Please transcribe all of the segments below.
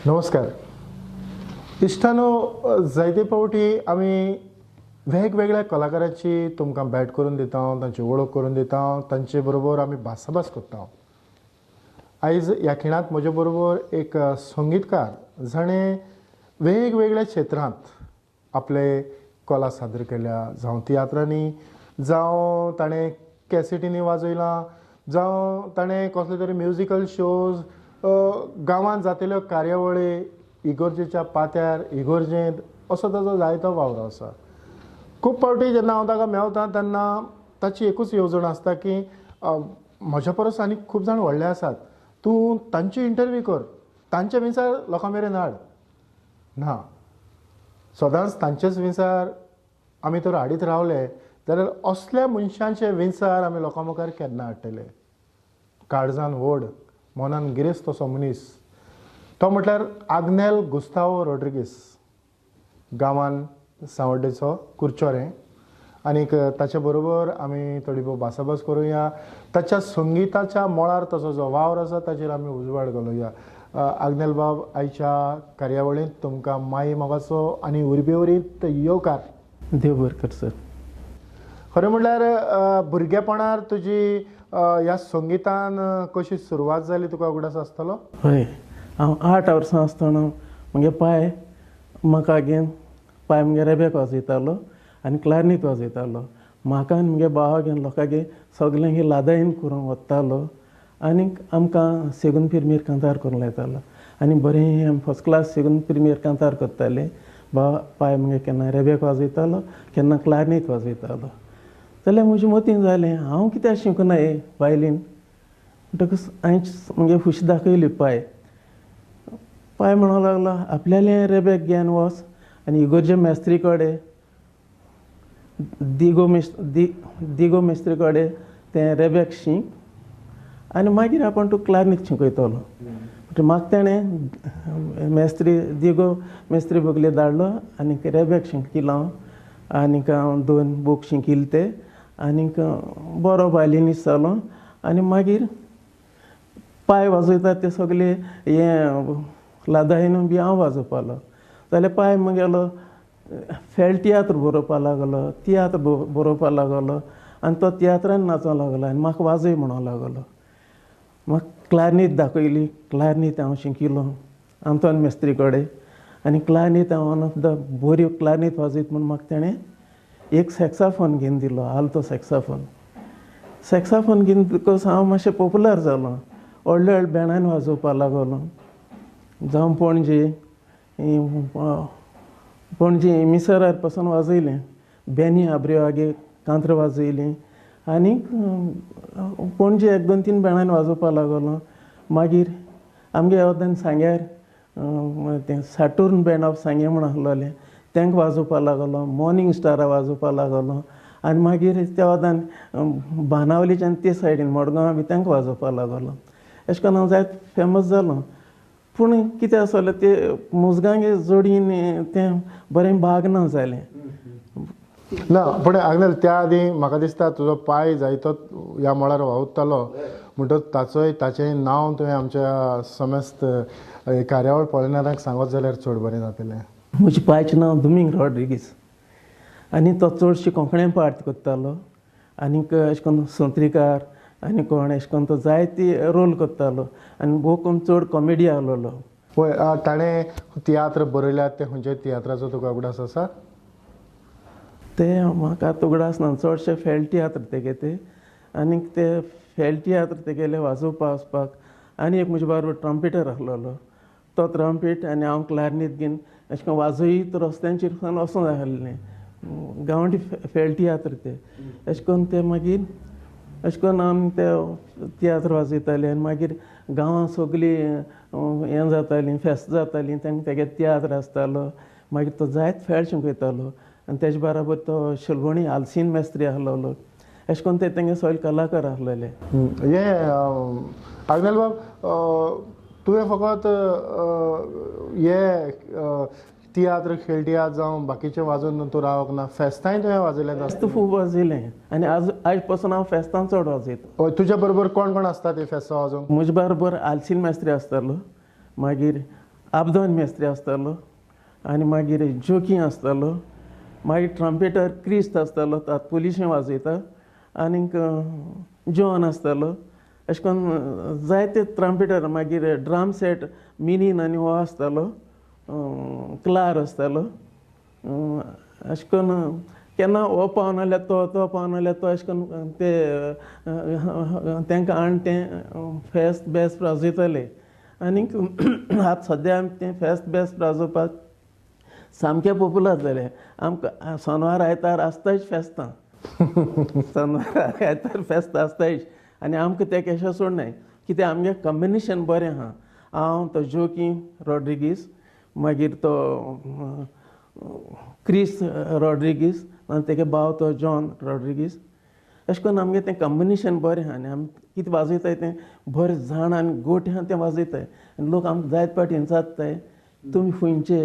नमस्कार इश्टानो जायते फावटी आमी वेगवेगळ्या कलाकारांची तुमकां भेट करून दिता तांची वळख करून दिता तांचे बरोबर आमी भासाभास करता आयज ह्या खिणांत म्हजे बरोबर एक संगीतकार जाणें वेगवेगळ्या क्षेत्रांत आपले कला सादर केल्या जावं तियात्रांनी जावं ताणें कॅसेटींनी वाजयलां जावं ताणें कसले तरी म्युजिकल शोज गांवांत जातल्यो कार्यावळी इगर्जेच्या पात्यार इगर्जेंत असो ताचो जायतो वावर आसा खूब फावटी जेन्ना हांव ताका मेवतां तेन्ना ताची एकूच येवजण आसता की म्हज्या परस आनीक खूब जाण व्हडले आसात तूं तांची इंटरव्यू कर तांचे विचार लोकां मेरेन हाड ना सदांच तांचेच विचार आमी तर हाडीत रावले जाल्यार असल्या मनशांचे विचार आमी लोकां मुखार केन्ना हाडटले काळजान व्हड मनान गिरेस्त तसो मनीस तो म्हटल्यार आग्नेल गुस्तावो रॉड्रिगीस गांवान सांवड्डेचो कुर्चोरें आनीक ताचे बरोबर आमी थोडी भोव भासाभास करुया ताच्या संगिताच्या मळार ताचो जो वावर आसा ताचेर आमी उजवाड घालुया आग्नेल बाब आयच्या कार्यावळींत तुमकां माई मोगाचो आनी उर्बेवरीत येवकार देव बरें कर सर खरें म्हटल्यार भुरगेपणार तुजी ह्या संगितान कशी सुरवात जाली तुका उगडास आसतलो हय हांव 8 वर्सां आसतना म्हगे पाय म्हाका घेवन पाय म्हगे रेब्याक वाजयतालो आनी क्लारनीत वाजयतालो म्हाका आनी म्हगे भावा घेवन लोकांगे सगल्यांक लादायन करूंक वतालो आनीक आमकां सेगून प्रिमियर कांतार करूंक लायतालो आनी बरें फर्स्ट क्लास सेगून प्रिमियर कांतार करताले भाव पाय म्हगे केन्ना रेब्याक वाजयतालो केन्ना क्लारनीत वाजयतालो जाल्यार म्हजें मतीन जालें हांव कित्याक शिकूना हे वायलीन म्हणटकच हांवें म्हगे हुश दाखयली पाय म्हणूंक लागलो आपल्यालें रेब्याक घेवन वच आनी इगोर्जे मेस्त्री कडेन दिगो मेस्त्री कडेन तें रेब्याक शिंक आनी मागीर आपूण तूं क्लारनीत शिकयतलो म्हणटा म्हाका तेणें दिगो मेस्त्री बगले धाडलो आनीक रेब्याक शिंकिलो आनीक हांव 2 बूक शिंकिले ते आनीक बरो वायलिनिस्ट जालो आनी मागीर पाय वाजयता ते सगळे हें लादायन बी हांव वाजोवपालो जाल्यार पाय म्हगेलो फेल तियात्र बरोवपा लागलो तियात्र बरोवपा लागलो आनी तो तियात्रान नाचोंक लागलो आनी म्हाका वाजय म्हणूंक लागलो म्हाका क्लारनीत दाखयली क्लारनीत हांव शिंकिलो आंतोन मेस्त्री कडेन आनी क्लारनीत हांव वन ऑफ द बऱ्यो क्लारनीत वाजयत म्हूण म्हाका तेणें एक सॅक्साफोन घेवन दिलो आल्तो सॅक्साफोन घेवन बिकॉज हांव मातशें पॉप्युलर जालो व्हडल्या व्हडल्या बँडान वाजोवपा लागलो जावं पणजे मिसरार पासून वाजयलें बेनी आब्रियो आगे कांत्र वाजयलीं आनीक पणजे 1-2-3 बँडान वाजोवपा लागलो मागीर आमगे वतान सांग्यार तें साटूर्न बँड ऑफ सांगे म्हूण आसलोलें तेंक वाजोवपा लागलो मॉर्निंग स्टारा वाजोवपा लागलो आनी मागीर त्या वतान बाणावलीच्यान ते सायडीन मडगांवां बी तेंक वाजोवपा लागलो अशें करून हांव जायत फेमस जालो पूण कितें आसलें ते मुजगांगे जोडीन तें बरें भाग ना जालें ना पूण आग्नेल त्या आदी म्हाका दिसता तुजो पाय जायतो ह्या मळार वावुरतालो म्हणटच ताचें नांव तुवें आमच्या समस्त कार्यावळ पळयणाऱ्यांक सांगत जाल्यार चड बरें जातलें म्हज्या पायचें नांव दुमिंग रॉड्रिगीस आनी तो चडशी कोंकणी पार्ट करतालो आनीक अशें करून संत्रीकार आनी कोण अशें करून तो जायती रोल करतालो आनी भोव करून चड कॉमेडी आहलोलो पळय ताणें तियात्र बरयल्यात ते खंयच्या तियात्राचो तुका उगडास आसा ते म्हाका उगडास ना चडशे फेल तियात्र तेगे ते आनीक ते फेल तियात्र तेगेले वाजोवपा वचपाक आनी एक म्हजे बरोबर ट्रम्पेटर आहलोलो तो ट्रम्पेट आनी हांव क्लारनीत घेवन अशें करून वाजयत रस्त्यांचेर वचूंक जाय गांवठी फेल तियात्र ते अशें करून ते मागीर अशें करून आमी ते तियात्र वाजयताले आनी मागीर गांवां सगळीं हें जातालीं फेस्त जातालीं तेंकां तेगे तियात्र आसतालो मागीर तो जायत फेळ शिकयतालो आनी तेजे बराबर तो शिलवणी आलसीन मेस्त्री आहलोलो अशें करून ते तेंगे सगळे कलाकार आहलेले हे आग्नेल बाब तुवें फकत हे तियात्र खेळ तियात्र जावं बाकीचें वाजोवन तूं रावोंक ना फेस्तांय तुवें वाजयलें फेस्त खूब वाजयलें आनी आयज पासून हांव फेस्तां चड वाजयता हय तुज्या बरोबर कोण कोण आसता ते फेस्तां वाजोवंक म्हजे बरोबर आलसीन मेस्त्री आसतालो मागीर आबदन मेस्त्री आसतालो आनी मागीर जोकी आसतालो, मागीर ट्रम्पेटर क्रिस्त आसतालो, तात पुलिशें वाजयता, आनीक जॉन आसतालो. अशें करून जायते ट्रम्पेटर, मागीर ड्रम सेट मिनीन आनी हो आसतालो, क्लार आसतालो. अशें करून केन्ना हो पावना जाल्यार तो पावना जाल्यार तो, अशें करून ते तांकां आनी तें फेस्त बेस्ट वाजयताले. आनीक आतां सद्या आमी तें फेस्त बेस्ट वाजोवपाक सामकें पॉप्युलर जालें. आमकां शेनवार आयतार आसताच फेस्तां, शेनवार आयतार फेस्त आसताच. आनी आमकां तें केशें सोडनाय, कित्याक आमगे कॉम्बिनेशन बरें आहा. हांव तो जोकी रॉड्रिगीस, मागीर तो क्रिस रॉड्रिगीस, आनी तेगे भाव तो जॉन रॉड्रिगीस. अशें करून आमगे तें कॉम्बिनेशन बरें आहा. आनी आमी कितें वाजयताय तें बरें जाण आनी गोट आहा तें वाजयताय. आनी लोक आमकां जायत पाटी विचारताय, तुमी खुंयचे?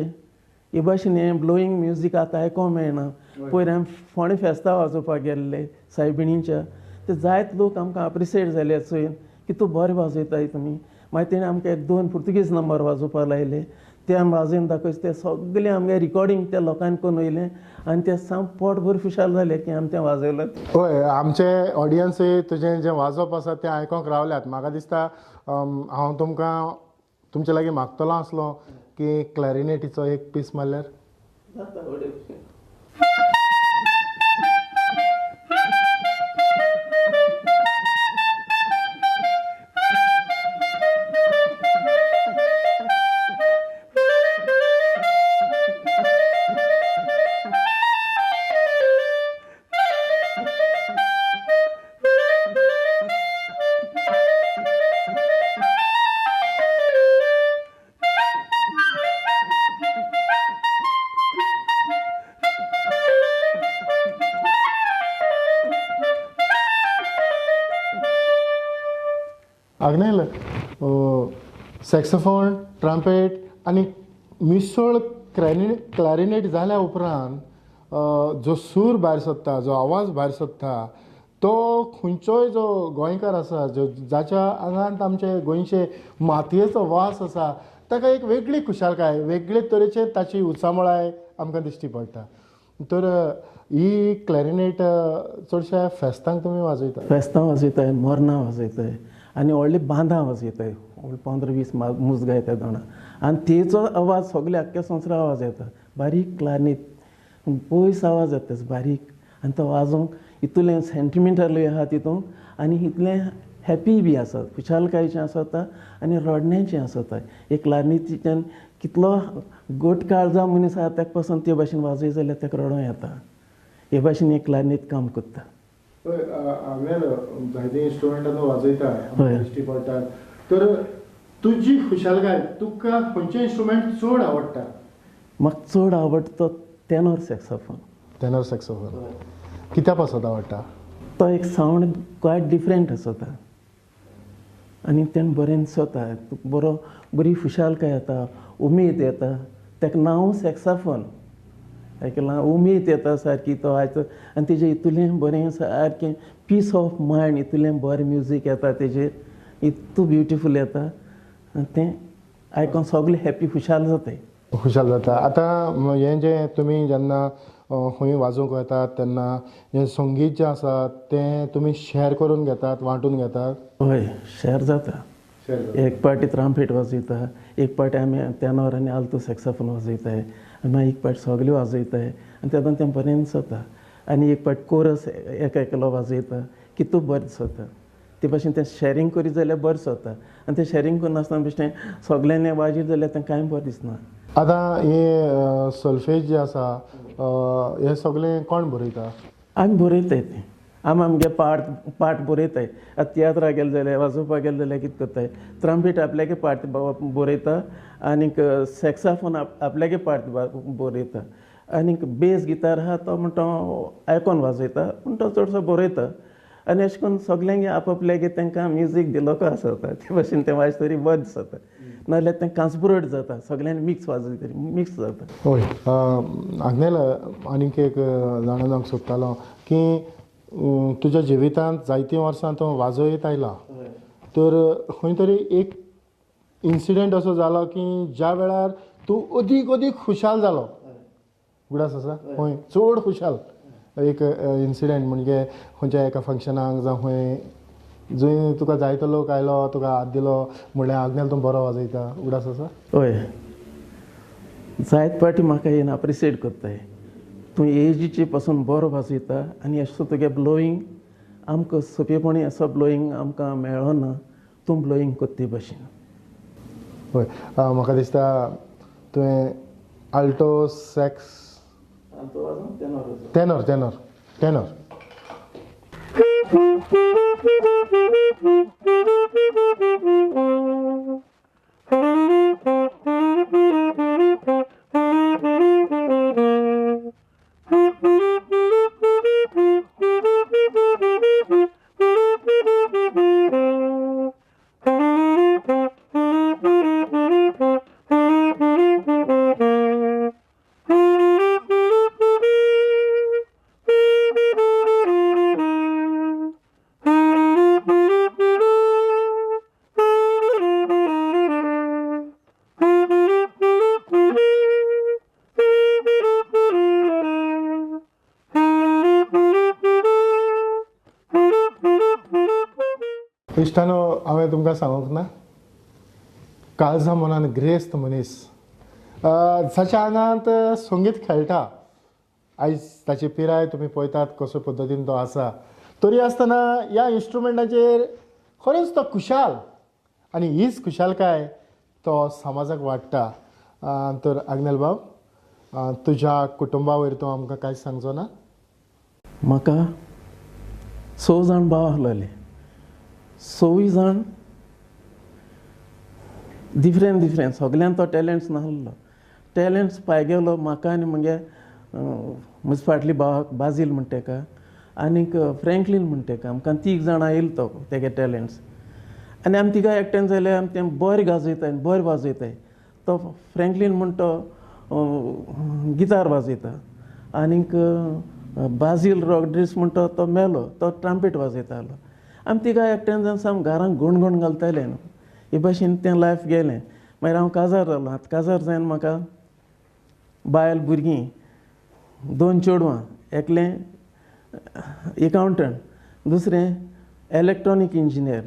हे भाशेन हें ब्लोईंग म्युजीक आतां आयकोंक मेळना. पयर आमी फोंड्या फेस्तां वाजोवपाक गेल्ले सायबिणीच्या, ते जायत लोक आमकां अप्रिशिएट जाले चोयन की तूं बरें वाजयताय तुमी. मागीर तेणें आमकां 1-2 पुर्तुगीज नंबर वाजोवपाक लायले. ते आमी वाजोवन दाखयच, ते सगळें आमगे रिकॉर्डींग त्या लोकांनी करून वयलें. आनी ते साम पोट भर खुशाल जालें की आमी तें वाजयलें. हय, आमचे ऑडियन्सूय तुजें जें वाजप आसा तें आयकोंक रावल्यात. म्हाका दिसता हांव तुमकां तुमचे लागीं मागतलो आसलो की क्लॅरिनेटीचो एक पीस मारल्यार. आग्नेल, सॅक्सोफोन, ट्रम्पेट आनी मिसळ क्लॅरिनेट जाल्या उपरांत जो सूर भायर सोदता, जो आवाज भायर सोदता, तो खंयचोय जो गोंयकार आसा, जाच्या आंगांत आमचे गोंयचे मातयेचो वास आसा, ताका एक वेगळी खुशालकाय, वेगळे तरेचे ताची उचामळाय आमकां दिश्टी पडटा. तर ही क्लॅरिनेट चडशा फेस्तांक तुमी वाजयता? फेस्तां वाजयताय, मरणां वाजयताय, आनी व्हडली बांदां वाजयताय. 15-20 मूज गायता दोना. आनी तेचो आवाज सगळे आख्ख्या संवसारा आवाज येता. बारीक क्लारिनेट, पयस आवाज येता बारीक. आनी तो वाजोवंक इतलें सेंटिमेंटलूय आहा तितून, आनी इतलें हॅप्पी बी आसा, खुशालकायेचें आसता आनी रडण्याचें आसता. एक क्लारिनेटीच्यान कितलो गोट काळजा मनीस आहा ताका पासून ते भाशेन वाजय जाल्यार ताका रडों येता. हे भाशेन एक क्लारिनेट काम करता. जायते इंस्ट्रुमेंटां वाजयता, दिश्टी पडटा. तर तुजी खुशालकाय, तुका खंयचें इंस्ट्रुमेंट चड आवडटा? म्हाका चड आवडटा तो टेनर सॅक्सोफोन. टेनर सॅक्सोफोन कित्या पासत आवडटा? तो एक सावंड क्वायट डिफरंट आसता आनी तें बरें दिसता. बरी खुशालकाय येता, उमेद येता. ताका नांव सॅक्सोफोन आयकलां, उमेद येता सारकी. तो आयतो आनी तेजें इतलें बरें सारकें पीस ऑफ मायंड, इतलें बरें म्युजीक येता तेजेर, इतू ब्युटिफूल येता. आनी तें आयकोन सगळें हॅप्पी खुशाल जाताय. खुशाल जाता. आतां हें जें तुमी जेन्ना खंय वाजोवंक वतात तेन्ना हें संगीत जें आसा तें तुमी शॅर करून घेतात, वांटून घेतात? हय, शॅर जाता. एक पाटी ट्रम्पेट वाजयता, एक पाटी आमी टेनर आनी आल्तो सॅक्सोफोन वाजयताय, आनी मागीर एक पाटी सगळें वाजयताय. आनी तेदोन तें बरें दिसता. आनी एक पाटी कोरस एकलो वाजयता, कितू बरें दिसता. ते भाशेन तें शॅरींग करीत जाल्यार बरें जाता. आनी तें शॅरींग करिनासतना बेश्टें सगल्यांनी वाजयत जाल्यार तें कांय बरें दिसना. आतां हे सोल्फेज जें आसा हें सगळें कोण बरयता? आमी बरयताय तें. आमगे पार्ट बरयताय. आतां तियात्राक गेले जाल्यार, वाजोवपाक गेले जाल्यार कितें करताय, ट्रम्पेट आपल्यागे पार्ट बरयता, आनीक सॅक्सोफोन आपल्यागे पार्ट बरयता, आनीक बेस गिटार आहा तो म्हणटा आयकोन वाजयता, पूण तो चडसो बरयता. आनी अशें करून सगल्यांगे आपल्यागे तांकां म्युजीक दिलो को आसता. ते भाशेन तें वाजतरी बरें दिसता. नाजाल्यार तें कांसबुरट जाता, सगल्यांनी मिक्स वाजयतरी मिक्स जाता. हय, आग्नेल, आनीक एक जाणूंक सोदतालो की तुज्या जिवितांत जायतीं वर्सां तूं वाजयत आयला. तर खंय तरी इन्सिडेंट असो जालो की ज्या वेळार तूं अदीक अदीक खुशाल जालो उगडास आसा हय चड खुशाल एक इन्सिडेंट म्हणजे खंयच्या एका फंक्शनाक जावं खंय जंय तुका जायतो लोक आयलो तुका हात दिलो म्हणल्यार आग्नेल तूं बरो वाजयता उगडास आसा हय जायत पाटी म्हाका येवन अप्रिशिएट करताय तूं एजीचे पासून बरो वाजयता आनी अशें तुगे ब्लोईंग आमकां सोंपेपणी असो ब्लोईंग आमकां मेळ्ळो ना तूं ब्लोईंग कोत्ते भाशेन हय म्हाका दिसता तुवें alto sax tenor tenor tenor इश्टानो हांवें तुमकां सांगूंक ना काळजा मनान ग्रेस्त मनीस जाच्या आंगांत संगीत खेळटा आयज ताची पिराय तुमी पळयतात कसो पद्दतीन तो आसा तरी आसतना ह्या इन्स्ट्रुमेंटाचेर खरेंच तो खुशाल आनी हीच खुशालकाय तो समाजाक वाडटा तर आग्नेल बाब तुज्या कुटुंबा वयर तूं आमकां कांय सांगचो ना म्हाका 6 जाण भाव आहलोले 6 जाण डिफरंट सगळ्यांक तो टॅलंट्स नासलो टॅलंट्स पाय गेलो म्हाका आनी म्हगे म्हजे फाटली भावाक बाजील म्हणटा तेका आनीक फ्रँकलीन म्हणटा तेका आमकां 3 जाणां येयलो तो तेगे टॅलंट्स आनी आमी तिगाय एकठांय जाले आमी तें बरें गाजयताय बरें वाजयताय तो फ्रँकलीन म्हणटा तो गिटार वाजयता आनीक बाजील रॉड्रिग्स म्हणटा तो मेलो तो ट्रम्पेट वाजयतालो आमी तिगाय एकठांय जावन साम घरांत गुण घालताले न्हू हे भाशेन तें लायफ गेलें मागीर हांव काजार जालो आतां काजार जावन म्हाका बायल भुरगीं 2 चेडवां एकलें एकावंटंट दुसरें इलेक्ट्रॉनीक इंजिनियर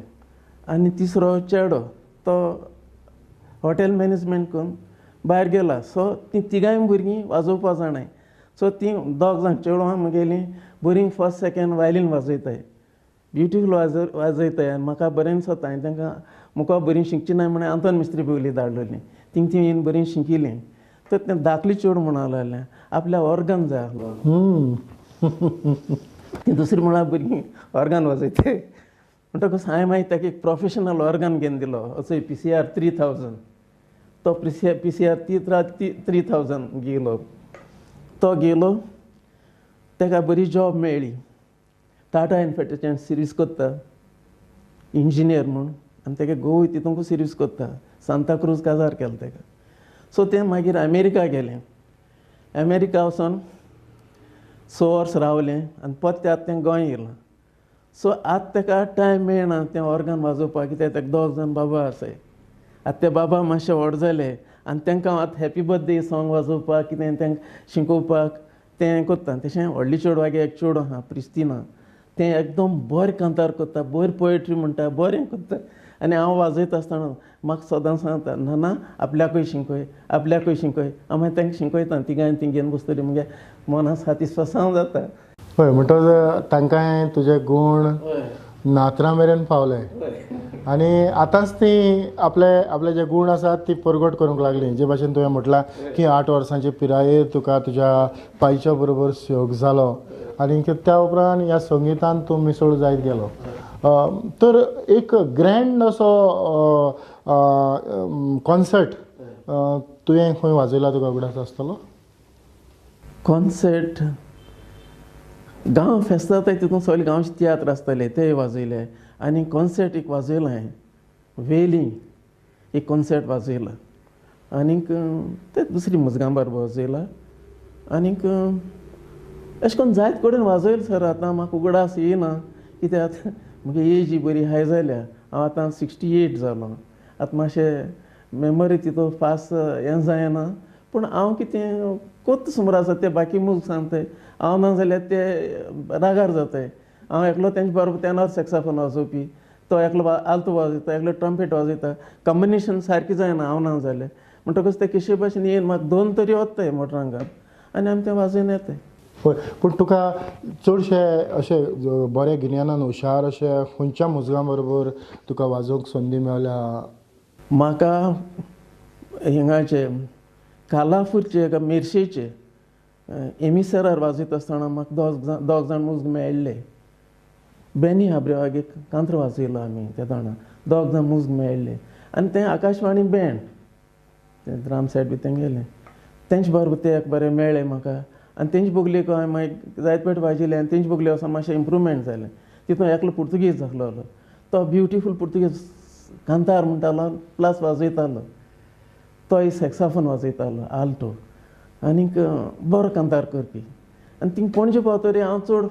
आनी तिसरो चेडो तो हॉटेल मॅनेजमेंट करून भायर गेला सो तीं तिगाय भुरगीं वाजोवपा जाणाय सो तीं 2 जाण चेडवां म्हगेलीं बरीं फर्स्ट सेकंड वायलीन वाजयताय ब्युटिफूल वाजयताय आनी म्हाका बरें दिसता हांवें तांकां मुको बरीं शिकची ना म्हणून आंतोन मिस्त्री बोगली धाडलोलीं तीं येवन बरीं शिकिलीं तर तें धाकलें चेडूं म्हणून लागलें आपल्या ऑर्गन जाय आहलो ती दुसरी म्हळ्यार भुरगीं ऑर्गन वाजयताय म्हणटकच हांवें मागीर ताका एक प्रोफेशनल ऑर्गन घेवन दिलो असो PCR 3000 तो PCR 3000 गेलो तो गेलो ताका बरी जॉब मेळ्ळी टाटा इन्फॅक्ट्रीचें सिरीज कोत्ता इंजिनियर म्हणून आनी ताका गोंय तितूंक सिरीज कोत्ता सांताक्रूज काजार केलो ताका सो तें मागीर अमेरिका गेलें अमेरिका वचोन 6 वर्स रावलें आनी परतें आतां तें गोंय येयलां सो आतां ताका टायम मेळना तें ऑर्गन वाजोवपाक कित्याक ताका 2 जाण बाबा आसाय आतां ते बाबा मातशे व्हड जाले आनी तांकां आतां हॅपी बर्थडे सॉंग वाजोवपाक कितें तांकां शिकोवपाक तें कोत्ता तशें व्हडली चेडवागे एक चेडो आहा क्रिस्टिना तें एकदम बरें कांतार कोत्ता बरें पोएट्री म्हणटा बरें कोत्ता आनी हांव वाजयता आसतना म्हाका सदां सांगता ना आपल्याकूय शिकय हांव मागीर तांकां शिकयता तिगांय ती घेवन बसतली म्हणजे मना सॅटिस्फॅक्शन जाता हय म्हणटच तांकांय तुजे गूण नातरां मेरेन पावले आनी आतांच ती आपले जे गूण आसात ती परगट करूंक लागली जे भाशेन तुवें म्हटलां की 8 वर्सांचे पिरायेर तुका तुज्या पायच्या बरोबर योग जालो आनी त्या उपरांत ह्या संगितान तूं मिसळ जायत गेलो तर एक ग्रँड असो कॉन्सर्ट तुवें खंय वाजयला तुका उगडास आसतलो कॉन्सर्ट गांव फेस्त जाताय तितून सगळे गांवचे तियात्र आसताले ते वाजयले आनी कॉन्सर्ट एक वाजयलो हांवें वेली एक कॉन्सर्ट वाजयला आनीक ते दुसरी मुजगांबार वाजयला आनीक अशें करून जायत कडेन वाजयलें सर आतां म्हाका उगडास येयना कित्याक म्हगे एज बरी हाय जाल्या हांव आतां 68 जालो आतां मातशें मेमरी तितू फास्ट हें जायना पूण हांव कितें कोत्त सुमार आसा ते बाकी मूग सांगताय हांव ना जाल्यार ते रागार जाताय हांव एकलो तेंचे बरोबर तेनॉर सॅक्साफोन वाजोवपी तो एकलो आल्तो वाजयता एकलो ट्रम्पेट वाजयता कॉम्बिनेशन सारकी जायना हांव ना जाल्यार म्हणटकच ते केशे भाशेन येवन म्हाका 2 तरी वताय मोटरांगार आनी आमी तें वाजोवन येताय पळय पूण तुका चडशे अशे बरे गिन्यानान हुशार अशे खंयच्या मुजगां बरोबर तुका वाजोवंक संदी मेळ्ळ्या म्हाका हिंगाचे कालाफूरचे काय मेर्शेचे एमिसरार वाजयता आसतना म्हाका दोग जाण मुजग मेळ्ळे बेनी हाब्रेवागे कांत्र वाजयलो आमी त्या दाणा दोग जाण मुजग मेळ्ळे आनी तें आकाशवाणी बँड तें राम सायड बी तें गेलें तेंचे बरोबर ते एक बरें मेळ्ळे म्हाका आनी तेंचे बोगलेक हांवें मागीर जायते फावटी वाजयले आनी तेंचे बोगले वचोन मातशें इम्प्रुवमेंट जालें तितून एकलो पुर्तुगीज जाहलोलो तो ब्युटिफूल पुर्तुगीज कांतार म्हणटालो प्लस वाजयतालो तो सॅक्साफोन वाजयतालो आल्टो आनीक बरो कांतार करपी आनी थिंग पणजे पावतरी हांव चड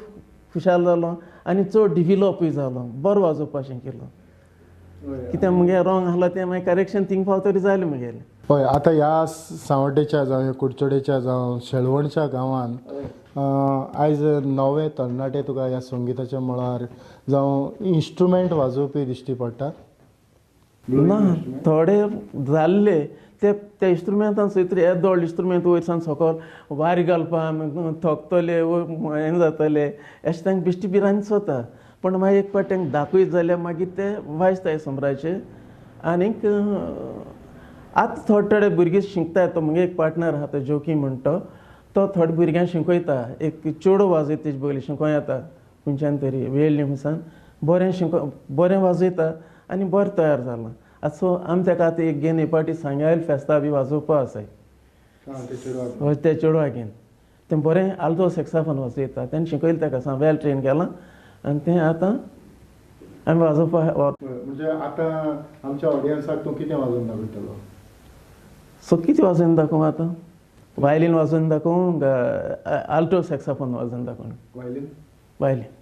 खुशाल जालो आनी चड डिवेलॉपूय जालो बरो वाजोवपाचें केलो कितें मुगे रॉंग आहलो तें मागीर करेक्शन थिंग पावतरी जालें मुगेलें हय आतां ह्या सावड्डेच्या जावं कुडचडेच्या जावं शेळवणच्या गांवान आयज नवे तरणाटे तुका ह्या संगिताच्या मळार जावं इन्स्ट्रुमेंट वाजोवपी दिश्टी पडटात ना थोडे जाल्ले ते इन्स्ट्रुमेंटान सयतरी येद व्हडले इन्स्ट्रुमेंट वयरसान सकयल वारी घालपाक थोकतले हें जातले अशें तांकां बिश्टी बिरांनी चोता पूण मागीर एक पाट तांकां दाखयत जाल्यार मागीर ते वाजताय समराचे आनीक आतां थोडे भुरगे शिकतात तो मुगे एक पार्टनर आहा तो जोकी म्हणटा तो थोडे भुरग्यांक शिकयता एक चेडो वाजयता तेजे बगली शिकोय येता खंयच्यान तरी वेळ निमसान बरें वाजयता आनी बरें तयार जालां आतां सो आमी ताका आतां एक घेवन हे पाटी सांग्याल फेस्ता बी वाजोवपा आसाय हय ते चेडवा घेवन तें बरें आल्तो सॅक्साफोन वाजयता तेणें शिकयलें ताका सा वेल ट्रेन केलां आनी तें आतां आमी वाजोवपा म्हणजे आतां आमच्या ऑडियन्साक तूं कितें वाजोवन दाखयतलो सो कितें वाजोवन दाखोवं आतां वायलीन वाजोवन दाखोवं आल्टो सॅक्साफोन वाजोवन दाखोवं वायलीन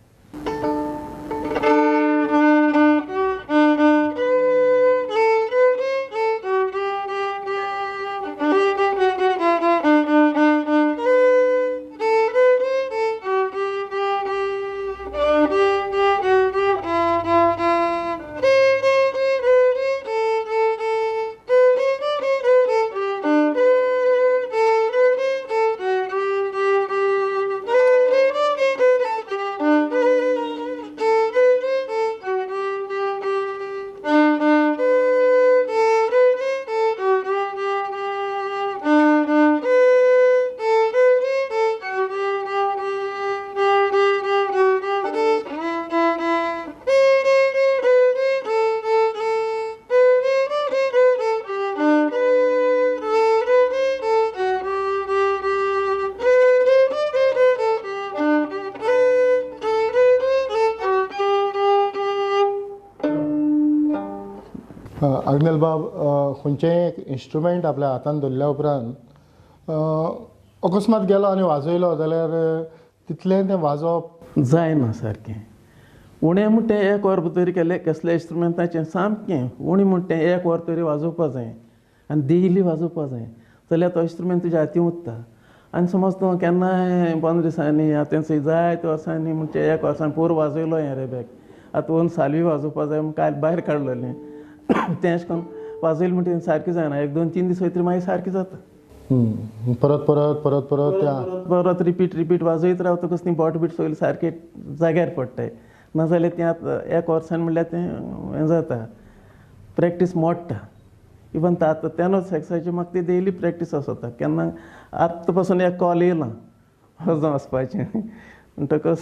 अग्नेल बाब खंयचेंय एक इन्स्ट्रुमेंट आपल्या हातान धरल्या उपरांत अकस्मात गेलो आनी वाजयलो जाल्यार तितलें तें वाजोवप जायना सारकें उणें म्हूण तें एक वर तरी केलें कसल्या इन्स्ट्रुमेंटाचें सामकें उणें म्हूण तें एक वर तरी वाजोवपा जाय आनी डेली वाजोवपा जाय जाल्यार तो इन्स्ट्रुमेंट तुज्या हातीन उरता आनी समज तूं केन्नाय 15 दिसांनी आतां जायते वर्सांनी म्हणजे एक वर्सान पुरो वाजयलो हें रेबेक आतां वन सालवी वाजोवपा जाय म्हूण काल भायर काडलेलें तें अशें करून वाजयलें म्हणटा सारकें जायना 1-2-3 दीस वयतरी मागीर सारकें जाता परत परत परत परत परत रिपीट वाजयत रावतकच ती बोट बीट सगळें सारकें जाग्यार पडटाय नाजाल्यार तें आतां एक वर्सान म्हणल्यार तें हें जाता प्रॅक्टीस मोडटा इवन आतां तेन्नाच सॅक्साची म्हाका ती डेली प्रॅक्टीस आसता केन्ना आतां पासून एक कॉल येयलां वचों वचपाचें म्हणटकच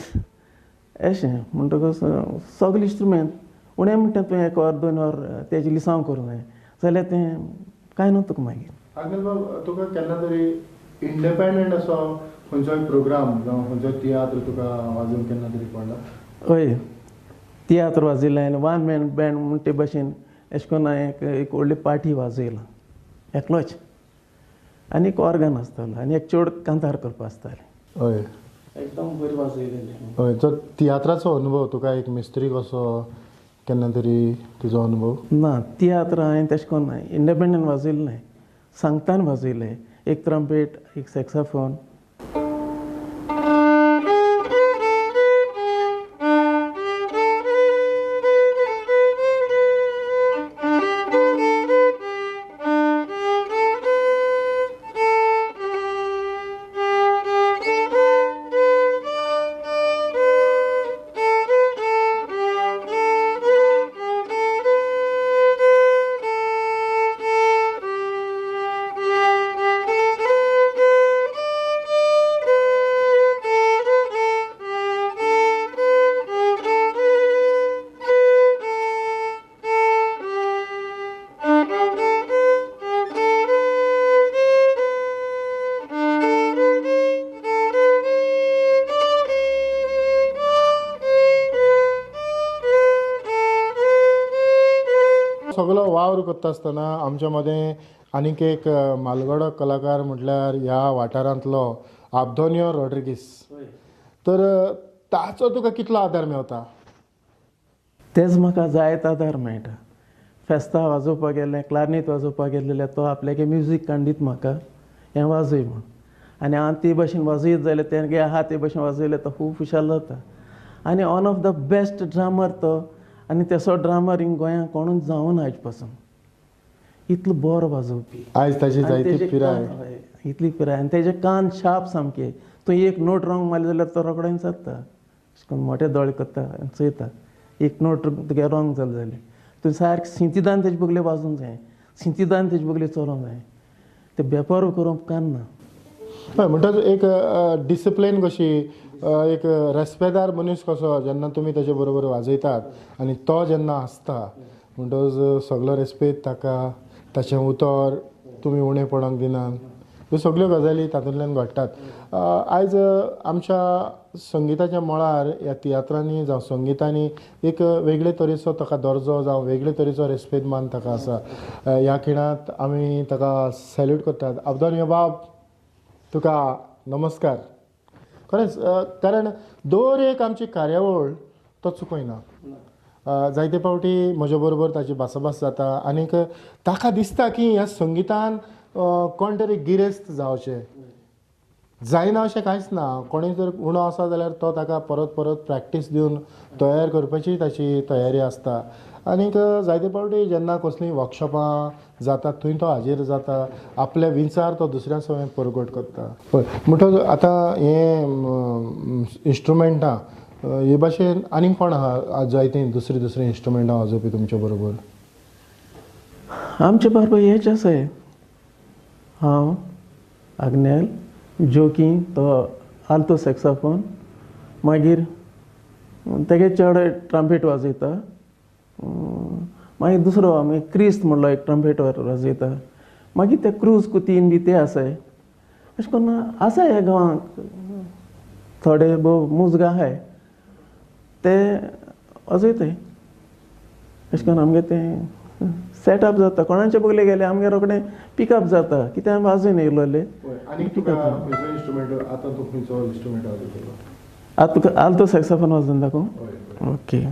अशें म्हणटकच सगळे इन्स्ट्रुमेंट उणें म्हणटा तुवें 1 वर 2 वर तेजें लिसांव करूं जाय जाल्यार तें कांय ना तुका मागीर अग्नेल बाब तुका केन्ना तरी इंडिपेंडंट असो खंयचोय प्रोग्राम जावं खंयचोय तियात्र तुका वाजोवन केन्ना तरी पडला हय तियात्र वाजयलें आनी वन मॅन बँड म्हणटे भाशेन अशें करून हांवें एक व्हडली पार्टी वाजयलां एकलोच आनी एक ऑर्गन आसतालो आनी एक चेड कांतार करपा आसतालें हय एकदम बरी वाजयलेली हय तो तियात्राचो अनुभव तुका एक मिस्त्री कसो केन्ना तरी तुजो अनुभव? ना तियात्र हांवें तशें करून ना इंडिपेंडंट वाजयलें नाही सांगतान वाजयलें एक ट्रम्पेट एक सॅक्साफोन. सगळो वावर करता आसतना आमच्या मदें आनीक एक मालगडो कलाकार म्हटल्यार ह्या वाठारांतलो आब्दोनियो रॉड्रिगीस. तर ताचो तुका कितलो आदार मेवता? तेच म्हाका जायत आदार मेळटा. फेस्तां वाजोवपाक गेलें क्लारनेट वाजोवपाक गेलें जाल्यार तो आपल्यागे म्युजीक काडून दिता म्हाका हें वाजय म्हूण. आनी हांव ते भाशेन वाजयत जाल्यार तेगे आहा ते भाशेन वाजयल्यार तो खूब खुशाल जाता. आनी one of the best drummer तो. आनी तसो ड्रामर हिंग गोंयांत कोणूच जावं ना आयज पासून. इतलो बरो वाजोवपी. आयज ताची जायती पिराय. इतली पिराय आनी तेजे कान शार्प सामके. तूं एक नोट रॉंग मारली जाल्यार तो रोखडें जाता. अशें करून मोठे दोळे करता आनी चयता. एक नोट तुगे रॉंग जालें जाल्यार तूं सारकें सिंतीदान तेजे बगले वाजोवंक जाय सिंतीदान तेजे बगले चलोवंक जाय. ते बेपारू करूंक उपकारना ना. हय म्हणटा एक डिसिप्लीन कशी एक रेस्पेदार मनीस कसो जेन्ना तुमी ताचे बरोबर वाजयतात आनी तो जेन्ना आसता म्हणटच सगळो रेस्पेद ताका ताचें उतर तुमी उणेपणाक दिनात ह्यो सगळ्यो गजाली तातूंतल्यान घडटात. आयज आमच्या संगिताच्या मळार ह्या तियात्रांनी जावं संगितांनी एक वेगळे तरेचो ताका दर्जो जावं वेगळे तरेचो रेस्पेद मान ताका आसा. ह्या खिणांत आमी ताका सॅल्यूट करतात. आब्दोनियो बाब तुका नमस्कार. खरेंच कारण दर एक आमची कार्यावळ तो चुकयना. जायते फावटी म्हजे बरोबर ताची भासाभास जाता आनीक ताका दिसता की ह्या संगितान कोण तरी गिरेस्त जावचें. जायना अशें कांयच ना. कोणूय जर उणो आसा जाल्यार तो ताका परत परत प्रॅक्टीस दिवन तयार करपाची ताची तयारी आसता. आनीक जायते फावटी जेन्ना कसलीं वर्कशॉपां जातात थंय तो हाजीर जाता. आपले विचार तो दुसऱ्या समेत परगट करता. पळय म्हणटच आतां हें इंस्ट्रुमेंटां हे भाशेन आनीक कोण आहा जायतीं दुसरीं दुसरीं इंस्ट्रुमेंटां वाजोवपी तुमचे बरोबर? आमचे बरोबर हेच आसाय. हांव आग्नेल जोकी तो आल्तो सॅक्साफोन मागीर तेगे चेडो ट्रम्पेट वाजयता. मागीर दुसरो आमी क्रिस्त म्हणलो एक ट्रम्पेट वाजयता. मागीर ते क्रूज कुतीन बी ते आसाय. अशें करून आसाय ह्या गांवांत थोडे भोव मुजगा आहाय ते वाजयताय. अशें करून आमगे तें सेटअप जाता. कोणाचे बगले गेले आमगे रोखडें पिकअप जाता कित्याक आमी वाजयन येयलोले. आतां तुका आल्तो सॅक्साफोन वाजोवन दाखोव. ओके.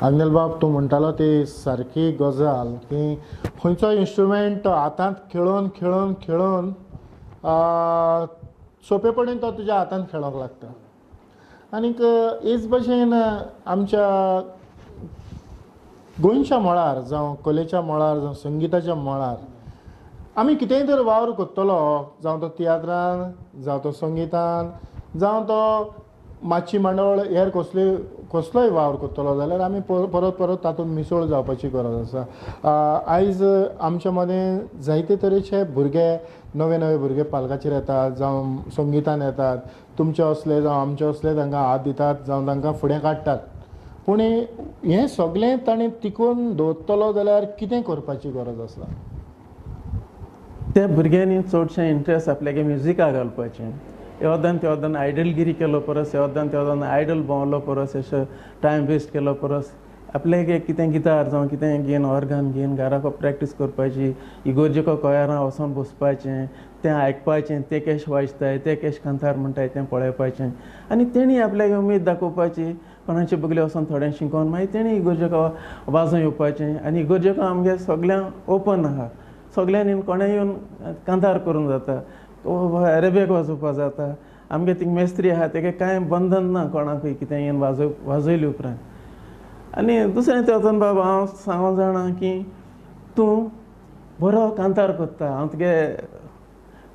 आग्नेल बाब तूं म्हणटालो ती सारकी गजाल की खंयचो इंस्ट्रुमेंट हातांत खेळोन खेळोन खेळोन सोंपेपणीन तो तुज्या हातांत खेळोंक लागता. आनीक हेच भशेन आमच्या गोंयच्या मळार जावं कलेच्या मळार जावं संगिताच्या मळार आमी कितेंय तर वावर करतलो, जावं तो तियात्रान, जावं तो संगितान, जावं तो माची मांडोळ हेर कसलोय वावर करतलो जाल्यार आमी परत परत तातूंत मिसळ जावपाची गरज आसा. आयज आमच्या मदें जायते तरेचे भुरगे नवे नवे भुरगे पालकाचेर येतात, जावं संगितान येतात, तुमचे असले जावं आमचे असले तांकां हात दितात, जावं तांकां फुडें काडटात. पूण हें सगळें ताणें तिकोवन दवरतलो जाल्यार कितें करपाची गरज आसा? त्या भुरग्यांनी चडशें इंट्रस्ट आपल्यागे म्युजिका घालपाचें. येवदान तेवदान आयडलगिरी केलो परस, येवदान तेवदान आयडल भोंवलो परस, अशें टायम वेस्ट केलो परस आपल्यागे कितें गिटार जावं कितें घेवन ऑर्गन घेवन घराको प्रॅक्टीस करपाची, इगोर्जेको कोयारां वचोन बसपाचें, तें आयकपाचें, ते केश वाजताय, ते केश कांतार म्हणटाय तें पळोवपाचें आनी तेणी आपल्यागे उमेद दाखोवपाची. कोणाचे बगले वचोन थोडें शिकोवन मागीर तेणी इगोर्जेको वाजोवन येवपाचें. आनी इगोर्जेको आमगे सगळ्यांक ओपन आहा, सगळ्यांनी कोणें येवन कांतार करूंक जाता, रेबेक वाजोवपा जाता. आमगे थिंग मेस्त्री आहा तेगे कांय बंधन ना कोणाकूय कितें येवन वाजयले उपरांत. आनी दुसरें तेवतान बाबा हांव सांगूंक जाणा की तूं बरो कांतार करता, हांव तुगे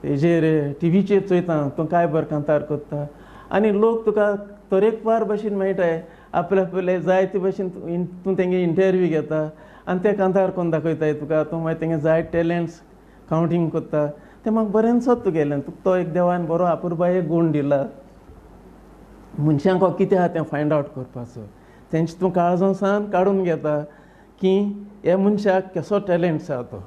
हेजेर टिवीचेर चोयता तूं काय बरो कांतार करता आनी लोक तुका तरेकवार भशेन मेळटाय. आपले जायते भशेन तूं तेंगे इंटरव्यू घेता आनी ते कांतार करून दाखयताय तुका. तूं मागीर तेंगे जाय टॅलंट्स कावंटींग करता. तें म्हाका बरें दिसत तुगेलें. तुका तो एक देवान बरो आपुरबायेक गूण दिला. मनशांक कितें आहा तें फायंड आवट करपाचो. तेंचे तूं काळजांसान काडून घेता की ह्या मनशाक कसो टॅलंट्स आहा तो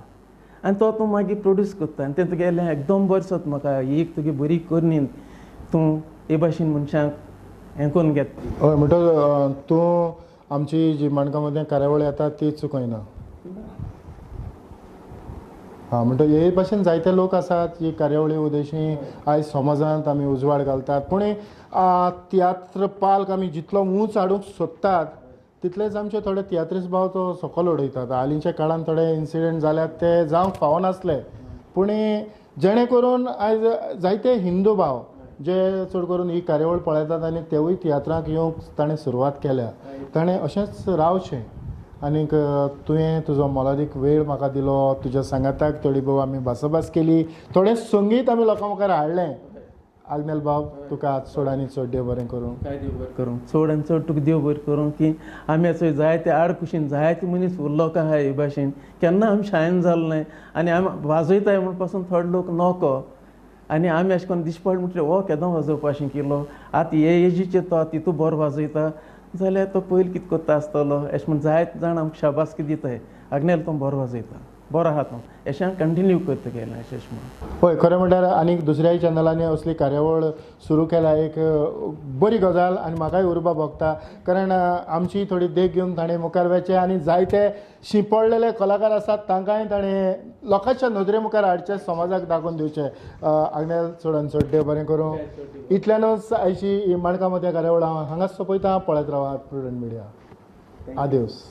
आनी तो तूं मागीर प्रोड्यूस करता. आनी तें तुगेलें एकदम बरें दिसत म्हाका. ही तुगे बरी करनी तूं हे भाशेन मनशांक हें करून घेता. हय म्हणटच तूं आमची जी माणकां कार्यावळ येता ती चुकयना. हां म्हणटच हे भाशेन जायते लोक आसात जी कार्यावळी उदेशी आयज समाजांत आमी उजवाड घालतात. पूण तियात्र पालक आमी जितलो उंच हाडूंक सोदतात तितलेच आमचे थोडे तियात्रीस भाव तो सकयल उडयतात. हालींच्या काळान थोडे इन्सिडेंट जाल्यात ते जावंक फावनासले. पूण जेणे करून आयज जायते हिंदू भाव जे चड करून ही कार्यावळ पळयतात आनी तेवूय तियात्रांक येवंक ताणें सुरवात केल्या. ताणें अशेंच रावचें. आनीक तुवें तुजो मोलादीक वेळ म्हाका दिलो, तुज्या सांगाताक थोडी भोव आमी भासाभास केली, थोडें संगीत आमी लोकां मुखार हाडलें. आग्नेल बाब तुका चड आनी चड देव बरें करूं. काय देव बरें करूं. चड आनी चड तुका देव बरें करूं की आमी थंय जायते आडकुशीन जायते मनीस लोक आहा हे भाशेन केन्ना आमी शायन जालो नाय. आनी आमी वाजयताय म्हण पासून थोडे लोक नोको आनी आमी अशें करून दिश्टी पडले म्हणटलें हो केदो वाजोवपा शिकिल्लो, आतां हे एजीचेर तो तितू बरो वाजयता जाल्यार तो पयलीं कितें करता आसतलो. अशें म्हण जायते जाण आमकां शाबासकी दिताय. आग्नेल तो बरो वाजयता, बरो आहा तो, अशें कंटिन्यू करता गेलें अशें म्हणून. हय खरें म्हणल्यार आनीक दुसऱ्याय चॅनलांनी असली कार्यावळ सुरू केल्या एक बरी गजाल आनी म्हाकाय उर्बा भोगता. कारण आमची थोडी देख घेवन ताणें मुखार वचचें आनी जायते शिंपडलेले कलाकार आसात तांकांय ताणें लोकांच्या नदरे मुखार हाडचें, समाजाक दाखोवन दिवचें. आग्नेल चड आनी चड देव बरें करूं. इतल्यानूच आयची ही माणकां मदीं कार्यावळ हांव हांगाच सोंपयता. पळयत रावात प्रुडंट मिडिया. आदिवस.